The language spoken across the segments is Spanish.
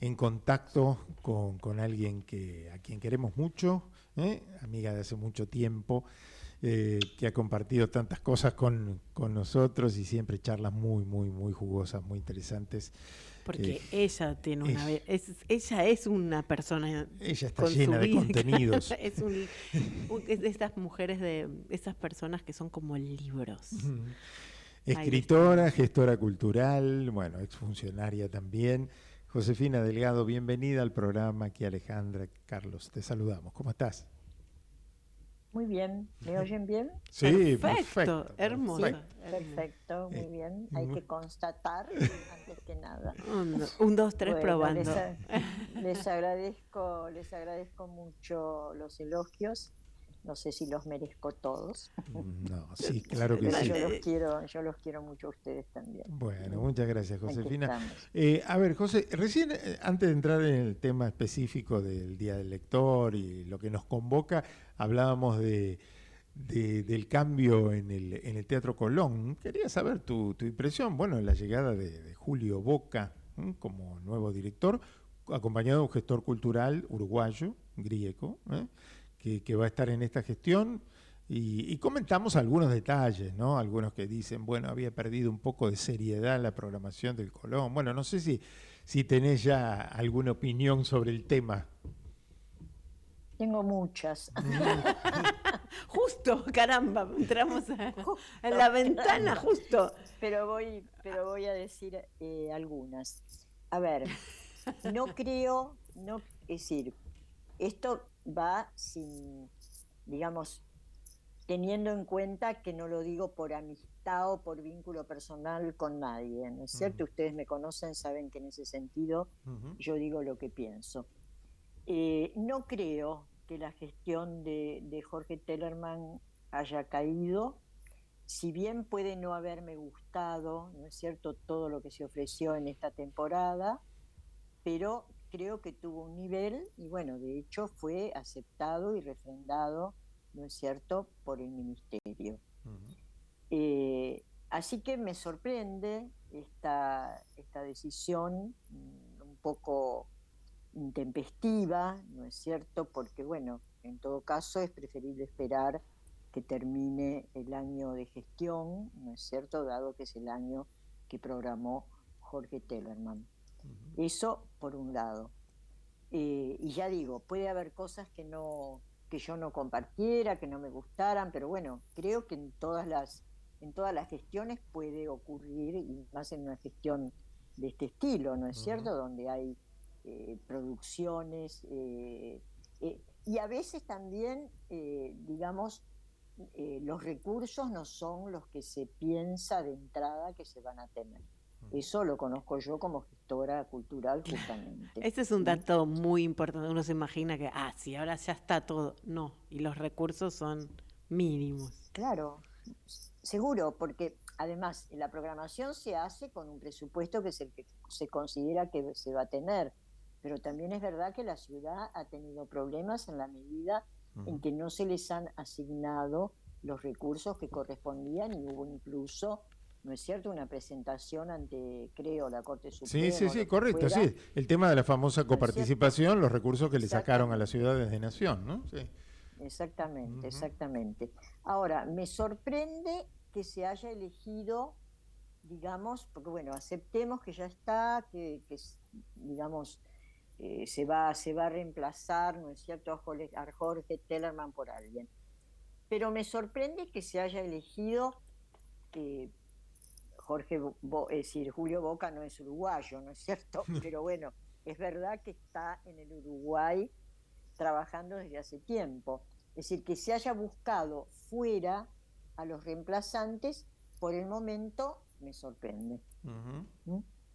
en contacto con alguien a quien queremos mucho, amiga de hace mucho tiempo, que ha compartido tantas cosas con nosotros y siempre charlas muy jugosas, muy interesantes. Porque ella tiene ella, ella es una persona ella está con llena su de vida. contenidos. Es de estas mujeres, de esas personas que son como libros. Escritora, gestora cultural, bueno, exfuncionaria también. Josefina Delgado, bienvenida al programa. Aquí Alejandra, Carlos, te saludamos. ¿Cómo estás? Muy bien, ¿me oyen bien? Sí, perfecto, hermosa. Sí, perfecto, muy bien. Hay que constatar antes que nada. Un, dos, tres, Bueno, probando. les agradezco mucho los elogios. No sé si los merezco todos. No, sí, claro que Pero sí. yo los quiero mucho a ustedes también. Bueno, muchas gracias, Josefina. A ver, José, recién, antes de entrar en el tema específico del Día del Lector y lo que nos convoca, hablábamos del cambio en el Teatro Colón. Quería saber tu impresión, bueno, en la llegada de Julio Boca como nuevo director, acompañado de un gestor cultural uruguayo, Grieco, que va a estar en esta gestión. Y comentamos algunos detalles, ¿no? Algunos que dicen, bueno, había perdido un poco de seriedad la programación del Colón. Bueno, no sé si tenés ya alguna opinión sobre el tema. Tengo muchas. Justo, caramba, entramos en la ventana, caramba. Justo. Pero voy a decir algunas. A ver, no creo, es decir, esto va sin, digamos, teniendo en cuenta que no lo digo por amistad o por vínculo personal con nadie, ¿no es cierto? Ustedes me conocen, saben que en ese sentido yo digo lo que pienso. No creo que la gestión de Jorge Tellerman haya caído, si bien puede no haberme gustado, ¿no es cierto?, todo lo que se ofreció en esta temporada, pero creo que tuvo un nivel y bueno, de hecho fue aceptado y refrendado, ¿no es cierto?, por el ministerio. Así que me sorprende esta decisión un poco intempestiva, ¿no es cierto?, porque bueno, en todo caso es preferible esperar que termine el año de gestión, ¿no es cierto?, dado que es el año que programó Jorge Tellerman. Eso por un lado. Y ya digo, puede haber cosas que yo no compartiera, que no me gustaran, pero bueno, creo que en todas las gestiones puede ocurrir, y más en una gestión de este estilo, ¿no es cierto?, donde hay producciones y a veces también, digamos, los recursos no son los que se piensa de entrada que se van a tener. Eso lo conozco yo como gestora cultural, justamente. Ese es un dato muy importante. Uno se imagina que, sí, ahora ya está todo. No, y los recursos son mínimos. Claro, seguro, porque además la programación se hace con un presupuesto que es el que se considera que se va a tener, pero también es verdad que la ciudad ha tenido problemas en la medida en que no se les han asignado los recursos que correspondían y hubo incluso, ¿no es cierto?, una presentación ante, creo, la Corte Suprema. Sí, correcto, fuera, sí. El tema de la famosa coparticipación, los recursos que le sacaron a las ciudades de nación, ¿no? Sí. Exactamente. Ahora, me sorprende que se haya elegido, digamos, porque bueno, aceptemos que ya está, que digamos, se va a reemplazar, ¿no es cierto?, a Jorge Tellerman por alguien. Pero me sorprende que se haya elegido es decir, Julio Boca no es uruguayo, ¿no es cierto? Pero bueno, es verdad que está en el Uruguay trabajando desde hace tiempo. Es decir, que se haya buscado fuera a los reemplazantes, por el momento me sorprende.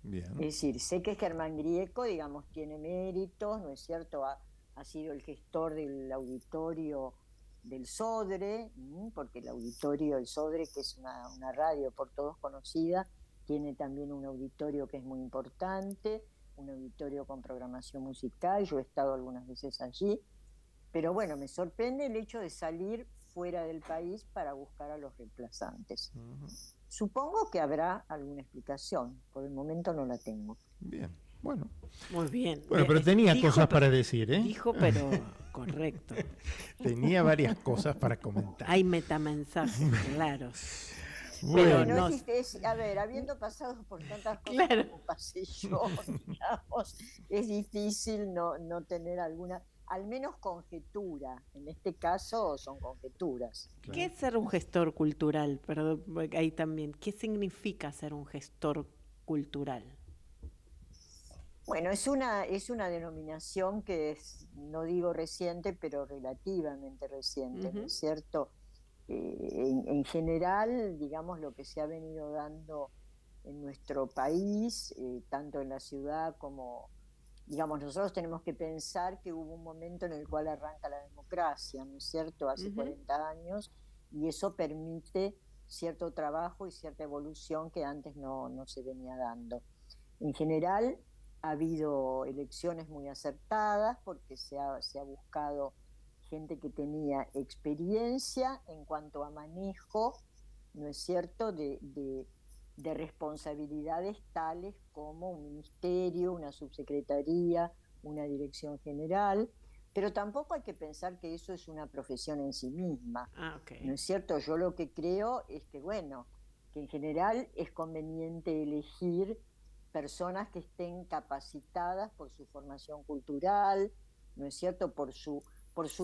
Bien. Es decir, sé que Germán Grieco, digamos, tiene méritos, ¿no es cierto? Ha sido el gestor del auditorio del Sodre, porque el auditorio del Sodre, que es una radio por todos conocida, tiene también un auditorio que es muy importante, un auditorio con programación musical. Yo he estado algunas veces allí, pero bueno, me sorprende el hecho de salir fuera del país para buscar a los reemplazantes. Supongo que habrá alguna explicación, por el momento no la tengo. Bien, Bueno, Muy bien. pero tenía Dijo, cosas para decir, ¿eh? Dijo, pero correcto. Tenía varias cosas para comentar. Hay metamensajes claros. Pero Bueno, Bueno, no, a ver, habiendo pasado por tantas cosas claro. como pasé yo, digamos, es difícil no tener alguna, al menos conjetura. En este caso son conjeturas. ¿Qué claro. es ser un gestor cultural? Perdón, ahí también. ¿Qué significa ser un gestor cultural? Bueno, es una denominación que es, no digo reciente, pero relativamente reciente, ¿no Ujú. es cierto? En general, digamos, lo que se ha venido dando en nuestro país, tanto en la ciudad como, digamos, nosotros tenemos que pensar que hubo un momento en el cual arranca la democracia, ¿no es cierto? Hace Ujú. 40 años, y eso permite cierto trabajo y cierta evolución que antes no se venía dando. En general, ha habido elecciones muy acertadas porque se ha buscado gente que tenía experiencia en cuanto a manejo, ¿no es cierto?, de responsabilidades tales como un ministerio, una subsecretaría, una dirección general, pero tampoco hay que pensar que eso es una profesión en sí misma, Ah, ok. ¿no es cierto? Yo lo que creo es que, bueno, que en general es conveniente elegir personas que estén capacitadas por su formación cultural, ¿no es cierto?, por su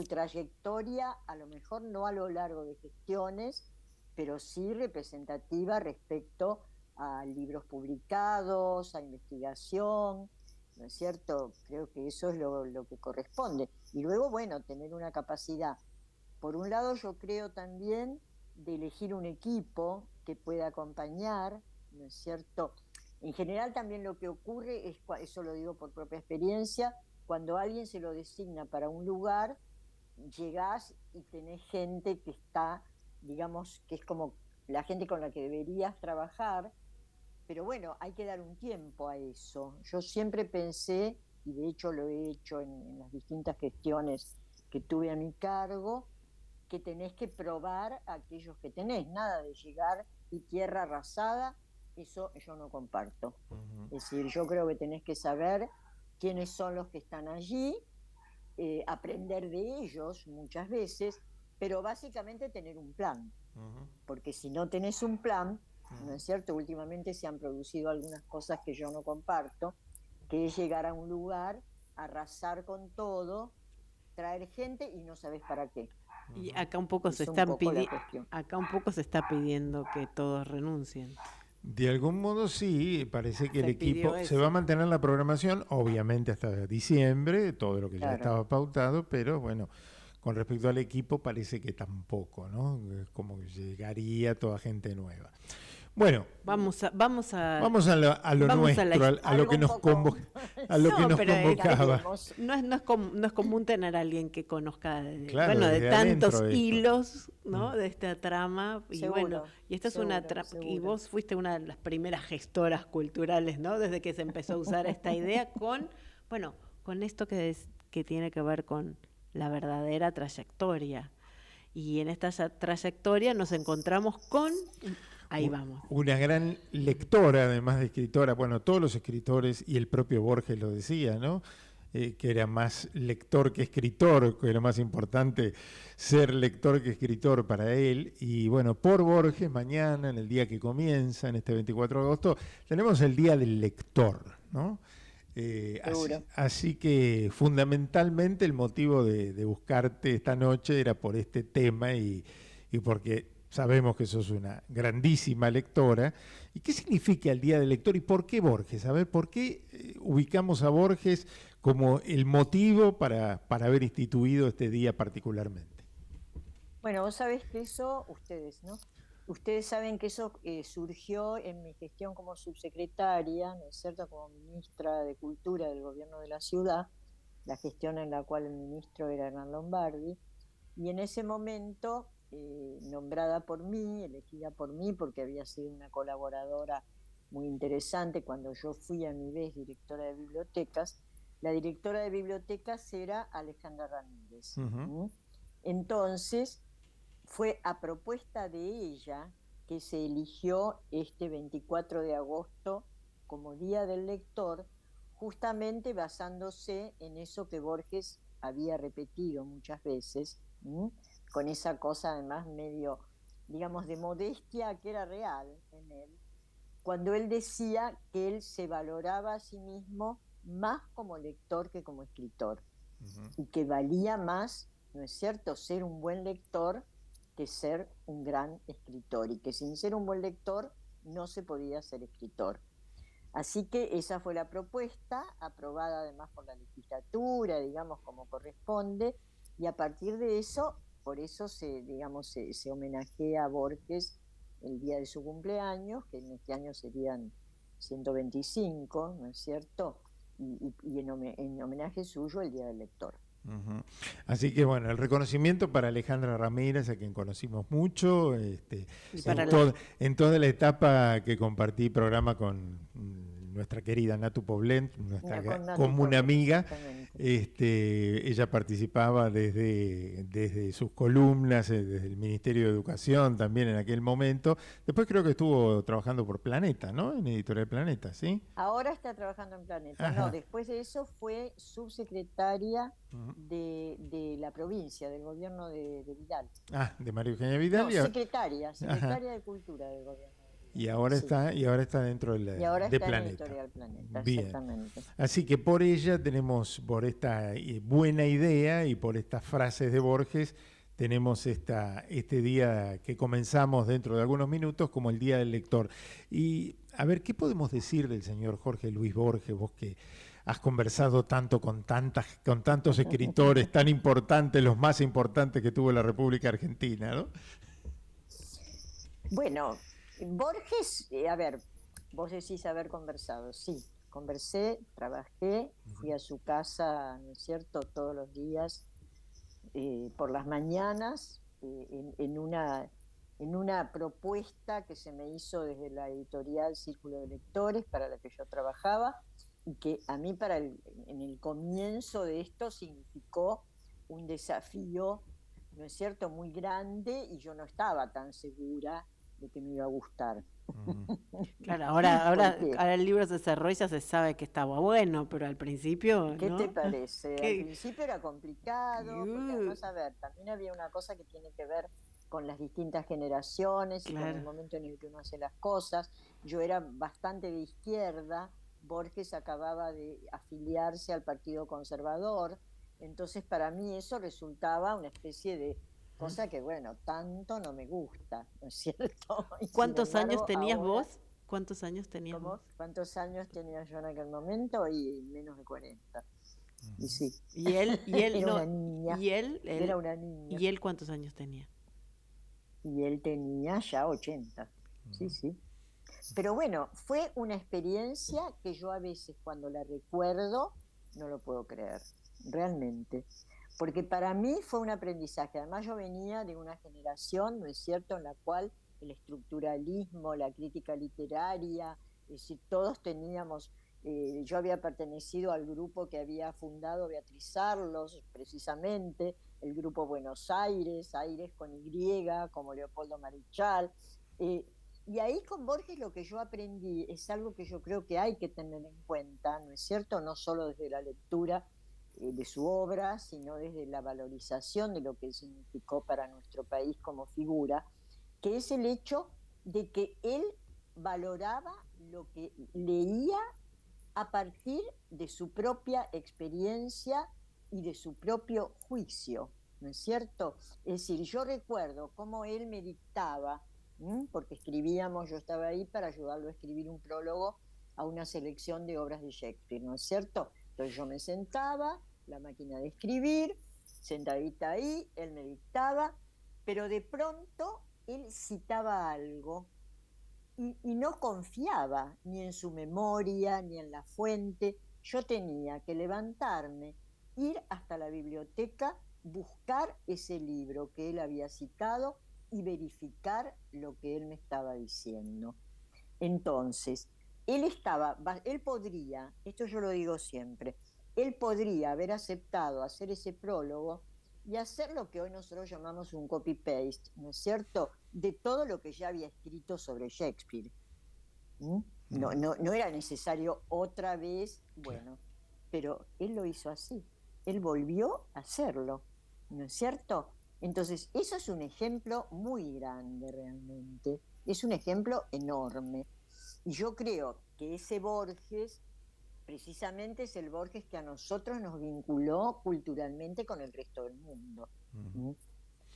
trayectoria, a lo mejor no a lo largo de gestiones, pero sí representativa respecto a libros publicados, a investigación, ¿no es cierto? Creo que eso es lo que corresponde. Y luego, bueno, tener una capacidad. Por un lado, yo creo también de elegir un equipo que pueda acompañar, ¿no es cierto? En general también lo que ocurre es, eso lo digo por propia experiencia, cuando alguien se lo designa para un lugar, llegás y tenés gente que está, digamos, que es como la gente con la que deberías trabajar, pero bueno, hay que dar un tiempo a eso. Yo siempre pensé, y de hecho lo he hecho en las distintas gestiones que tuve a mi cargo, que tenés que probar a aquellos que tenés, nada de llegar y tierra arrasada, eso yo no comparto. Ujú. Es decir, yo creo que tenés que saber quiénes son los que están allí, aprender de ellos muchas veces, pero básicamente tener un plan, Ujú. porque si no tenés un plan, ¿no Ujú. es cierto? Últimamente se han producido algunas cosas que yo no comparto, que es llegar a un lugar, arrasar con todo, traer gente y no sabes para qué. Y acá un poco se Es un están poco la cuestión. acá un poco se está pidiendo que todos renuncien. De algún modo sí, parece que el Se pidió equipo se va a eso. mantener la programación, obviamente hasta diciembre, todo lo que ya Claro. estaba pautado, pero bueno, con respecto al equipo parece que tampoco, ¿no? Como que llegaría toda gente nueva. Bueno, Vamos a, vamos a, vamos a lo vamos a la nuestro, a lo Algo que un nos poco, a lo que No, nos pero convocaba. cambiemos. no es común tener a alguien que conozca, Claro, bueno, de desde adentro tantos de esto. hilos, Mm. ¿no? De esta trama. Y bueno, Seguro, y esta es una seguro, trama, y seguro. vos fuiste una de las primeras gestoras culturales, ¿no? Desde que se empezó a usar esta idea bueno, con esto que tiene que ver con la verdadera trayectoria. Y en esta trayectoria nos encontramos con, ahí vamos. Una gran lectora, además de escritora, bueno, todos los escritores y el propio Borges lo decía, ¿no? Que era más lector que escritor, que era más importante ser lector que escritor para él. Y bueno, por Borges, mañana, en el día que comienza, en este 24 de agosto, tenemos el Día del Lector, ¿no? Seguro. Así que fundamentalmente el motivo de buscarte esta noche era por este tema y porque sabemos que sos una grandísima lectora. ¿Y qué significa el Día del Lector y por qué Borges? A ver, ¿por qué ubicamos a Borges como el motivo para haber instituido este día particularmente? Bueno, vos sabés que eso, ustedes, ¿no? Ustedes saben que eso surgió en mi gestión como subsecretaria, ¿no es cierto?, como ministra de Cultura del gobierno de la ciudad, la gestión en la cual el ministro era Hernán Lombardi, y en ese momento, nombrada por mí, elegida por mí, porque había sido una colaboradora muy interesante cuando yo fui a mi vez directora de bibliotecas, la directora de bibliotecas era Alejandra Ramírez. Ujú. Entonces, fue a propuesta de ella que se eligió este 24 de agosto como Día del Lector, justamente basándose en eso que Borges había repetido muchas veces, con esa cosa además medio, digamos, de modestia que era real en él, cuando él decía que él se valoraba a sí mismo más como lector que como escritor, y que valía más, ¿no es cierto?, ser un buen lector que ser un gran escritor, y que sin ser un buen lector no se podía ser escritor. Así que esa fue la propuesta, aprobada además por la legislatura, digamos, como corresponde, y a partir de eso, por eso digamos, se homenajea a Borges el día de su cumpleaños, que en este año serían 125, ¿no es cierto? Y en homenaje suyo el Día del Lector. Así que bueno, el reconocimiento para Alejandra Ramírez, a quien conocimos mucho, en toda la etapa que compartí programa con nuestra querida Natu Poblent, como una amiga. Ella participaba desde sus columnas, desde el Ministerio de Educación también en aquel momento. Después creo que estuvo trabajando por Planeta, ¿no? En Editorial Planeta, ¿sí? Ahora está trabajando en Planeta. Ajá. No, después de eso fue subsecretaria de la provincia, del gobierno de Vidal. De María Eugenia Vidal. No, secretaria de Cultura del gobierno. Y ahora está dentro de Planeta. En Editorial Planeta, bien. Exactamente. Así que por ella tenemos, por esta buena idea y por estas frases de Borges, tenemos este día que comenzamos dentro de algunos minutos como el Día del Lector. Y a ver, ¿qué podemos decir del señor Jorge Luis Borges? Vos que has conversado tanto con tantos escritores tan importantes, los más importantes que tuvo la República Argentina, ¿no? Bueno, Borges, a ver, vos decís haber conversado. Sí, conversé, trabajé, fui a su casa, ¿no es cierto?, todos los días, por las mañanas, en una propuesta que se me hizo desde la editorial Círculo de Lectores, para la que yo trabajaba, y que a mí en el comienzo de esto significó un desafío, ¿no es cierto?, muy grande, y yo no estaba tan segura de que me iba a gustar. Claro, ahora el libro se cerró y ya se sabe que estaba bueno, pero al principio, ¿qué ¿no? te parece? Al principio era complicado, porque además, a ver, también había una cosa que tiene que ver con las distintas generaciones, claro, y con el momento en el que uno hace las cosas. Yo era bastante de izquierda, Borges acababa de afiliarse al Partido Conservador, entonces para mí eso resultaba una especie de cosa que, bueno, tanto no me gusta, ¿no es cierto? ¿Cuántos años tenías vos? ¿Cuántos años tenías vos? ¿Cuántos años tenía yo en aquel momento? Y menos de 40. Y sí. Y él era no, una niña. Era una niña. ¿Y él cuántos años tenía? Y él tenía ya 80. Sí, sí. Pero bueno, fue una experiencia que yo a veces cuando la recuerdo no lo puedo creer, realmente. Porque para mí fue un aprendizaje. Además yo venía de una generación, ¿no es cierto?, en la cual el estructuralismo, la crítica literaria, es decir, todos teníamos, yo había pertenecido al grupo que había fundado Beatriz Arlos, precisamente, el grupo Buenos Aires, Aires con Y, como Leopoldo Marichal, y ahí con Borges lo que yo aprendí es algo que yo creo que hay que tener en cuenta, ¿no es cierto?, no solo desde la lectura de su obra, sino desde la valorización de lo que significó para nuestro país como figura, que es el hecho de que él valoraba lo que leía a partir de su propia experiencia y de su propio juicio, ¿no es cierto? Es decir, yo recuerdo cómo él me dictaba, porque escribíamos, yo estaba ahí para ayudarlo a escribir un prólogo a una selección de obras de Shakespeare, ¿no es cierto? Entonces yo me sentaba, la máquina de escribir, sentadita ahí, él me dictaba, pero de pronto él citaba algo y no confiaba ni en su memoria, ni en la fuente. Yo tenía que levantarme, ir hasta la biblioteca, buscar ese libro que él había citado y verificar lo que él me estaba diciendo. Entonces, él podría, esto yo lo digo siempre, él podría haber aceptado hacer ese prólogo y hacer lo que hoy nosotros llamamos un copy-paste, ¿no es cierto?, de todo lo que ya había escrito sobre Shakespeare. No era necesario otra vez, bueno, pero él lo hizo así, él volvió a hacerlo, ¿no es cierto? Entonces, eso es un ejemplo muy grande realmente, es un ejemplo enorme. Y yo creo que ese Borges, precisamente es el Borges que a nosotros nos vinculó culturalmente con el resto del mundo. ¿Mm?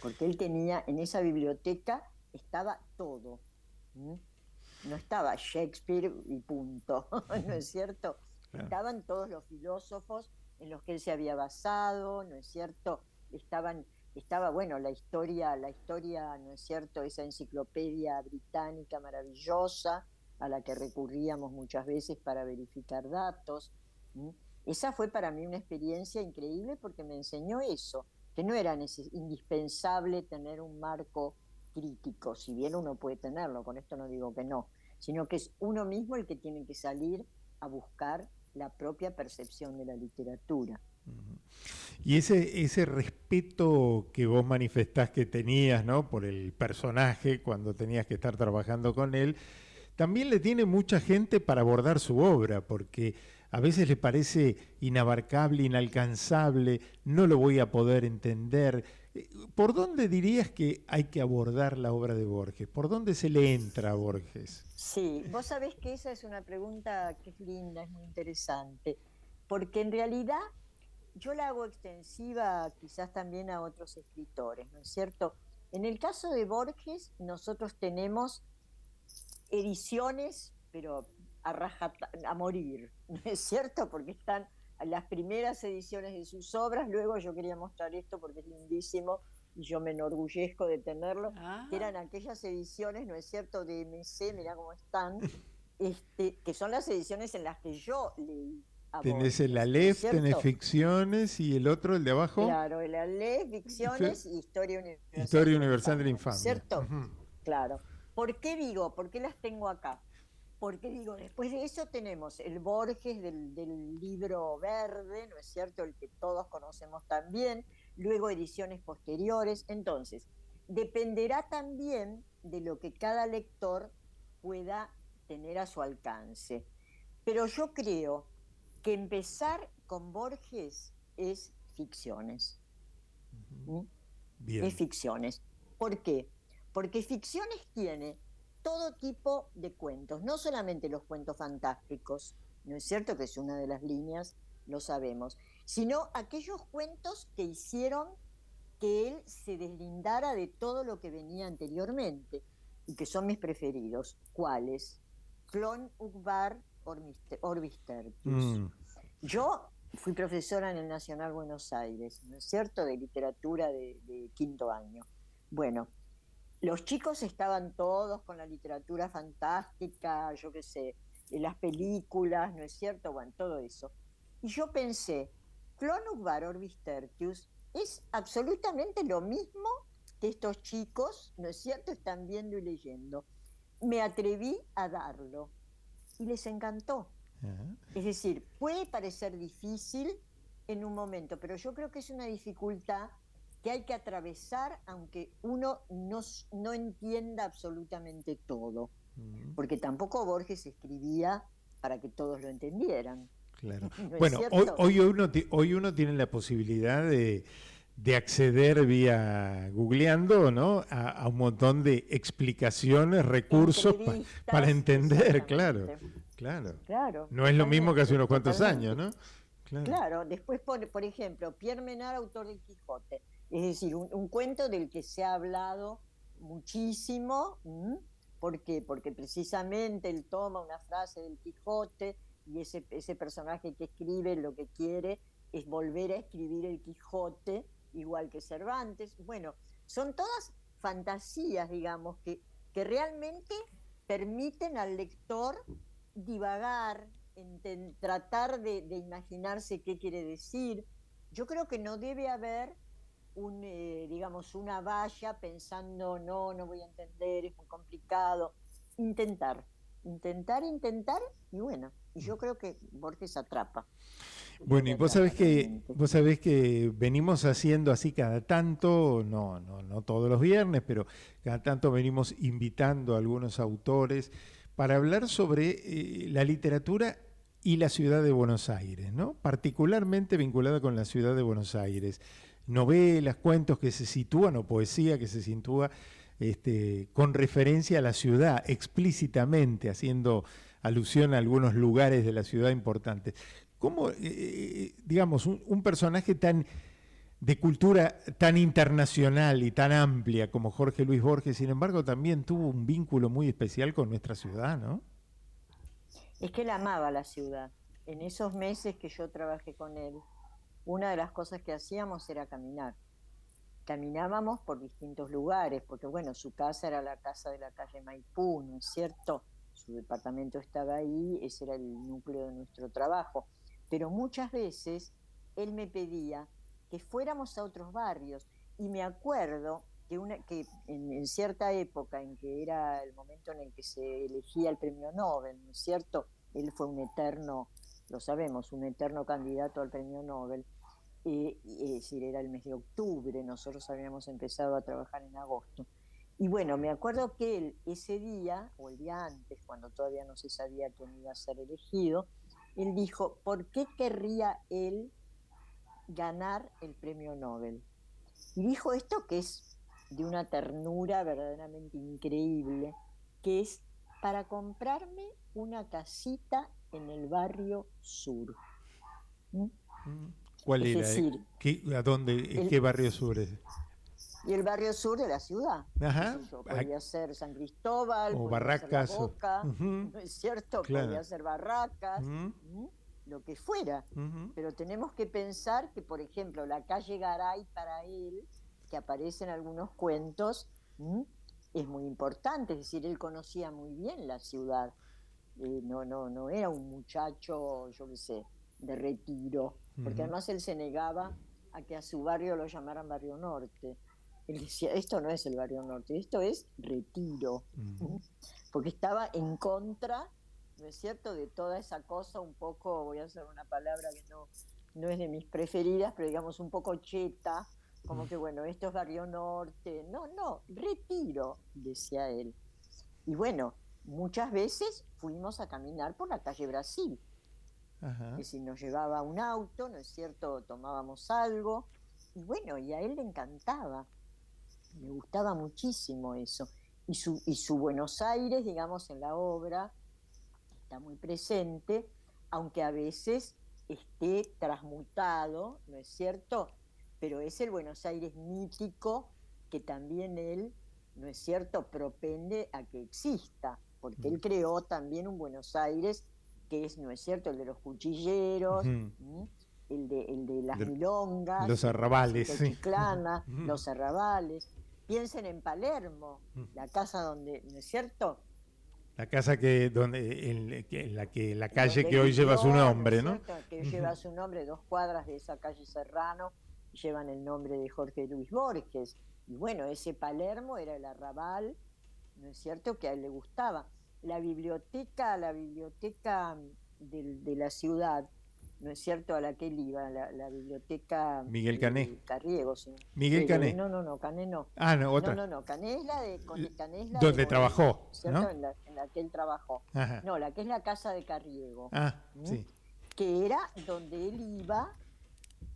Porque él tenía, en esa biblioteca estaba todo. ¿Mm? No estaba Shakespeare y punto, ¿no es cierto? Claro. Estaban todos los filósofos en los que él se había basado, ¿no es cierto? Estaba, bueno, la historia, ¿no es cierto? Esa enciclopedia británica maravillosa a la que recurríamos muchas veces para verificar datos. ¿Mm? Esa fue para mí una experiencia increíble porque me enseñó eso, que no era indispensable tener un marco crítico, si bien uno puede tenerlo, con esto no digo que no, sino que es uno mismo el que tiene que salir a buscar la propia percepción de la literatura. Y ese respeto que vos manifestás que tenías, ¿no?, por el personaje cuando tenías que estar trabajando con él, también le tiene mucha gente para abordar su obra, porque a veces le parece inabarcable, inalcanzable, no lo voy a poder entender. ¿Por dónde dirías que hay que abordar la obra de Borges? ¿Por dónde se le entra a Borges? Sí, vos sabés que esa es una pregunta que es linda, es muy interesante, porque en realidad yo la hago extensiva quizás también a otros escritores, ¿no es cierto? En el caso de Borges, nosotros tenemos ediciones, pero a morir, ¿no es cierto? Porque están las primeras ediciones de sus obras, luego yo quería mostrar esto porque es lindísimo y yo me enorgullezco de tenerlo, que eran aquellas ediciones, ¿no es cierto?, de MC, mirá cómo están, que son las ediciones en las que yo leí a Tenés Borges, el ¿no es Aleph, tenés cierto? ficciones y el otro, el de abajo, Claro, el Aleph, ficciones y Historia Universal Historia de la Universal de la Infamia, ¿no es Infamia. cierto? Claro. ¿Por qué digo? ¿Por qué las tengo acá? Porque digo, después de eso tenemos el Borges del libro verde, ¿no es cierto? El que todos conocemos también, luego ediciones posteriores. Entonces, dependerá también de lo que cada lector pueda tener a su alcance. Pero yo creo que empezar con Borges es ficciones. ¿Mm? Es Bien. ficciones. ¿Por qué? Porque ficciones tiene todo tipo de cuentos, no solamente los cuentos fantásticos, ¿no es cierto? Que es una de las líneas, lo sabemos, sino aquellos cuentos que hicieron que él se deslindara de todo lo que venía anteriormente y que son mis preferidos. ¿Cuáles? Clon Ukbar Orbis Tertius. Mm. Yo fui profesora en el Nacional Buenos Aires, ¿no es cierto?, de literatura de quinto año. Bueno, los chicos estaban todos con la literatura fantástica, yo qué sé, las películas, ¿no es cierto? Bueno, todo eso. Y yo pensé, Clonus Orbis Tertius es absolutamente lo mismo que estos chicos, ¿no es cierto?, están viendo y leyendo. Me atreví a darlo y les encantó. Ajá. Es decir, puede parecer difícil en un momento, pero yo creo que es una dificultad que hay que atravesar aunque uno no entienda absolutamente todo, porque tampoco Borges escribía para que todos lo entendieran. Claro. ¿No es Bueno, cierto? hoy uno tiene la posibilidad de acceder vía googleando, ¿no?, a un montón de explicaciones, recursos para entender, claro, claro. Claro, No es lo mismo que hace unos cuantos totalmente. años, ¿no? Claro. Claro, después, por ejemplo, Pierre Menard, autor del Quijote, es decir, un cuento del que se ha hablado muchísimo. ¿Por qué? Porque precisamente él toma una frase del Quijote y ese personaje que escribe lo que quiere es volver a escribir el Quijote igual que Cervantes. Bueno, son todas fantasías, digamos, que realmente permiten al lector divagar, tratar de imaginarse qué quiere decir. Yo creo que no debe haber digamos, una valla pensando, no voy a entender, es muy complicado. Intentar, y bueno, y yo creo que Borges atrapa. Bueno, y vos Realmente. sabés que venimos haciendo así cada tanto, no todos los viernes, pero cada tanto venimos invitando a algunos autores para hablar sobre la literatura y la ciudad de Buenos Aires, ¿no? Particularmente vinculada con la ciudad de Buenos Aires. Novelas, cuentos que se sitúan, o poesía que se sitúa con referencia a la ciudad, explícitamente, haciendo alusión a algunos lugares de la ciudad importantes. ¿Cómo, digamos, un personaje de cultura tan internacional y tan amplia como Jorge Luis Borges, sin embargo, también tuvo un vínculo muy especial con nuestra ciudad, ¿no? Es que él amaba la ciudad. En esos meses que yo trabajé con él, una de las cosas que hacíamos era caminar. Caminábamos por distintos lugares, porque bueno, su casa era la casa de la calle Maipú, ¿no es cierto? Su departamento estaba ahí, ese era el núcleo de nuestro trabajo. Pero muchas veces él me pedía que fuéramos a otros barrios, y me acuerdo que en cierta época en que era el momento en el que se elegía el premio Nobel, ¿no es cierto? Él fue un eterno, lo sabemos, un eterno candidato al premio Nobel. Es decir, era el mes de octubre, nosotros habíamos empezado a trabajar en agosto. Y bueno, me acuerdo que él ese día, o el día antes, cuando todavía no se sabía quién iba a ser elegido, él dijo, ¿por qué querría él ganar el premio Nobel? Y dijo esto que es de una ternura verdaderamente increíble, que es para comprarme una casita en el barrio sur. ¿Mm? ¿Cuál es era? Decir, ¿A dónde? ¿Qué barrio sur es? Y el barrio sur de la ciudad. Ajá. Podría ser San Cristóbal, O podría ser La Barracas. Boca, ¿no es cierto? Claro. Podría ser Barracas, lo que fuera. Pero tenemos que pensar que, por ejemplo, la calle Garay para él, que aparece en algunos cuentos, es muy importante. Es decir, él conocía muy bien la ciudad. No era un muchacho, yo qué sé, de retiro, porque además él se negaba a que a su barrio lo llamaran Barrio Norte. Él decía, esto no es el Barrio Norte, esto es Retiro, porque estaba en contra, ¿no es cierto?, de toda esa cosa un poco, voy a usar una palabra que no es de mis preferidas, pero digamos un poco cheta, como que bueno, esto es Barrio Norte, no, Retiro, decía él. Y bueno, muchas veces fuimos a caminar por la calle Brasil. Ajá. Que si nos llevaba un auto, ¿no es cierto?, tomábamos algo, y bueno, y a él le encantaba, le gustaba muchísimo eso. Y su Buenos Aires, digamos, en la obra, está muy presente, aunque a veces esté transmutado, ¿no es cierto? Pero es el Buenos Aires mítico que también él, ¿no es cierto?, propende a que exista, porque él creó también un Buenos Aires que es, ¿no es cierto?, el de los cuchilleros, el de las milongas, los arrabales, Chiclana, los arrabales. Piensen en Palermo, la casa donde, ¿no es cierto?, la casa la calle que hoy lleva su nombre, ¿no? Que lleva su nombre, 2 cuadras de esa calle Serrano llevan el nombre de Jorge Luis Borges. Y bueno, ese Palermo era el arrabal, ¿no es cierto?, que a él le gustaba. La biblioteca de la ciudad, ¿no es cierto?, a la que él iba, la biblioteca Miguel Cané. Carriego, sí. Miguel Cané. No, Cané no. Ah, no, otra. No, Cané es la de Cané es la donde de trabajó, ¿cierto? ¿no? En la que él trabajó. Ajá. No, la que es la casa de Carriego. Sí. Que era donde él iba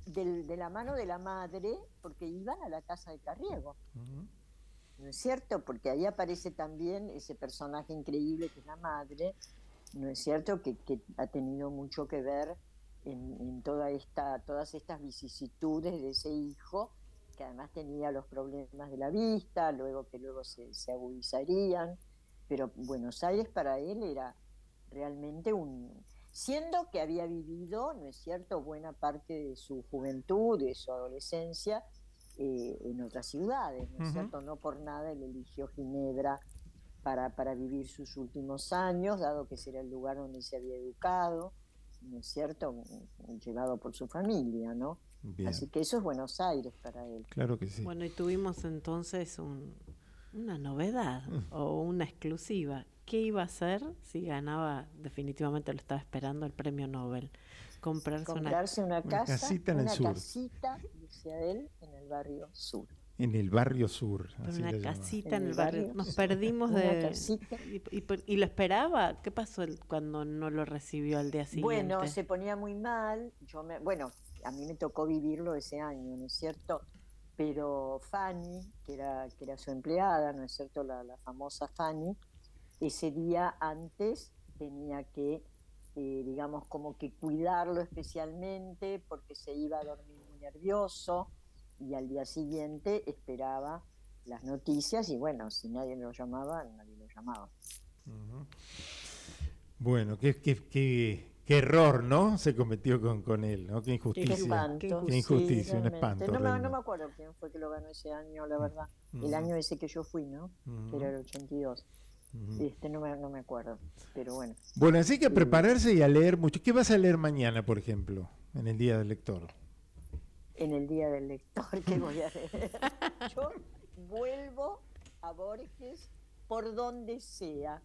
de la mano de la madre, porque iban a la casa de Carriego. ¿No es cierto? Porque ahí aparece también ese personaje increíble que es la madre, ¿no es cierto?, que ha tenido mucho que ver en todas estas vicisitudes de ese hijo, que además tenía los problemas de la vista, luego se agudizarían, pero Buenos Aires para él era realmente siendo que había vivido, ¿no es cierto?, buena parte de su juventud, de su adolescencia, en otras ciudades, ¿no es cierto? No por nada él eligió Ginebra para vivir sus últimos años, dado que ese era el lugar donde se había educado, ¿no es cierto?, llevado por su familia, ¿no? Bien. Así que eso es Buenos Aires para él. Claro que sí. Bueno, y tuvimos entonces una novedad o una exclusiva. ¿Qué iba a hacer si ganaba, definitivamente lo estaba esperando, el premio Nobel? Comprarse una casita en el sur. Casita, decía él, en el barrio sur. en el barrio sur. Por Así una la llamaba. casita ¿En en el el barrio. barrio? Nos perdimos Una de... casita. Y lo esperaba. ¿Qué pasó cuando no lo recibió al día siguiente? Bueno, se ponía muy mal. Bueno, a mí me tocó vivirlo ese año, ¿no es cierto? Pero Fanny, que era su empleada, ¿no es cierto? La famosa Fanny, ese día antes tenía que, digamos, como que cuidarlo especialmente porque se iba a dormir muy nervioso y al día siguiente esperaba las noticias y bueno, si nadie lo llamaba, nadie lo llamaba. Ujú. Bueno, qué error, ¿no? Se cometió con él, ¿no? Qué Qué injusticia. espanto, Qué sí, injusticia, un realmente. espanto No me realmente. acuerdo quién fue que lo ganó ese año, la verdad. El Ujú, año ese que yo fui, ¿no? Que era ujú, el 82. ujú. No me acuerdo, pero bueno. Bueno, así que a Eh, prepararse y a leer mucho. ¿Qué vas a leer mañana, por ejemplo, en el Día del Lector? en el Día del Lector, ¿qué voy a leer? Yo vuelvo a Borges por donde sea.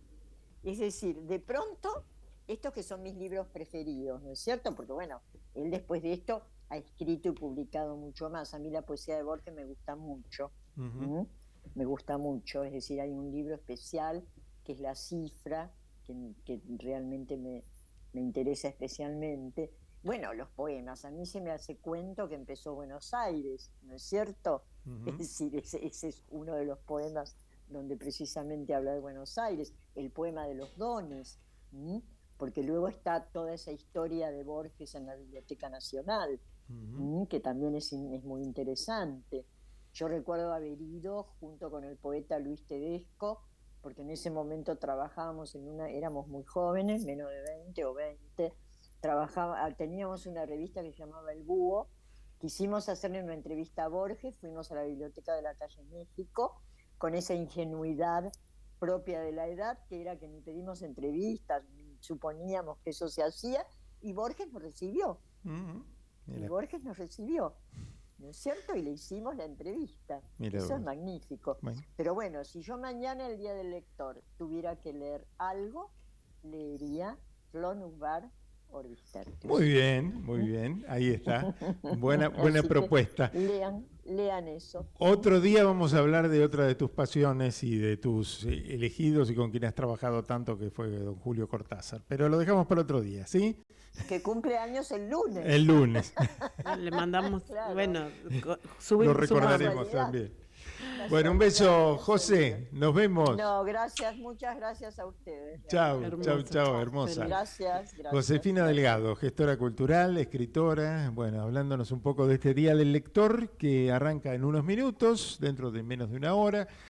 Es decir, de pronto, estos que son mis libros preferidos, ¿no es cierto? Porque bueno, él después de esto ha escrito y publicado mucho más. A mí la poesía de Borges me gusta mucho. Ujú, ¿M? Me gusta mucho. Es decir, hay un libro especial que es La Cifra, que realmente me interesa especialmente. Bueno, los poemas. A mí se me hace cuento que empezó Buenos Aires, ¿no es cierto? Es ujú, decir, ese es uno de los poemas donde precisamente habla de Buenos Aires, el poema de los dones, ¿m? Porque luego está toda esa historia de Borges en la Biblioteca Nacional, ujú. que también es muy interesante. Yo recuerdo haber ido junto con el poeta Luis Tedesco, porque en ese momento trabajábamos éramos muy jóvenes, menos de 20 o 20, teníamos una revista que se llamaba El Búho, quisimos hacerle una entrevista a Borges, fuimos a la biblioteca de la calle México, con esa ingenuidad propia de la edad, que era que ni pedimos entrevistas, ni suponíamos que eso se hacía, y Borges nos recibió, Ujú. y Mira, Borges nos recibió, ¿no es cierto? Y le hicimos la entrevista. mira Eso es vos. magnífico. Bueno, Pero bueno, si yo mañana, el Día del Lector, tuviera que leer algo, leería Flónubar muy Orbistertius. bien, muy bien. Ahí está. Buena Así que propuesta. lean eso. Otro día vamos a hablar de otra de tus pasiones y de tus elegidos y con quien has trabajado tanto, que fue don Julio Cortázar. Pero lo dejamos para otro día, ¿sí? Que cumple años el El lunes. lunes. Le mandamos, Claro. bueno, Lo sumamos. recordaremos Casualidad. también. Bueno, un Casualidad, beso, casualidad. José. Nos vemos. No, gracias, muchas gracias a ustedes. Chau, Realmente. chau, Hermoso. hermosa. Feliz. Gracias, Josefina gracias. Delgado, gestora cultural, escritora, bueno, hablándonos un poco de este Día del Lector que arranca en unos minutos, dentro de menos de una hora.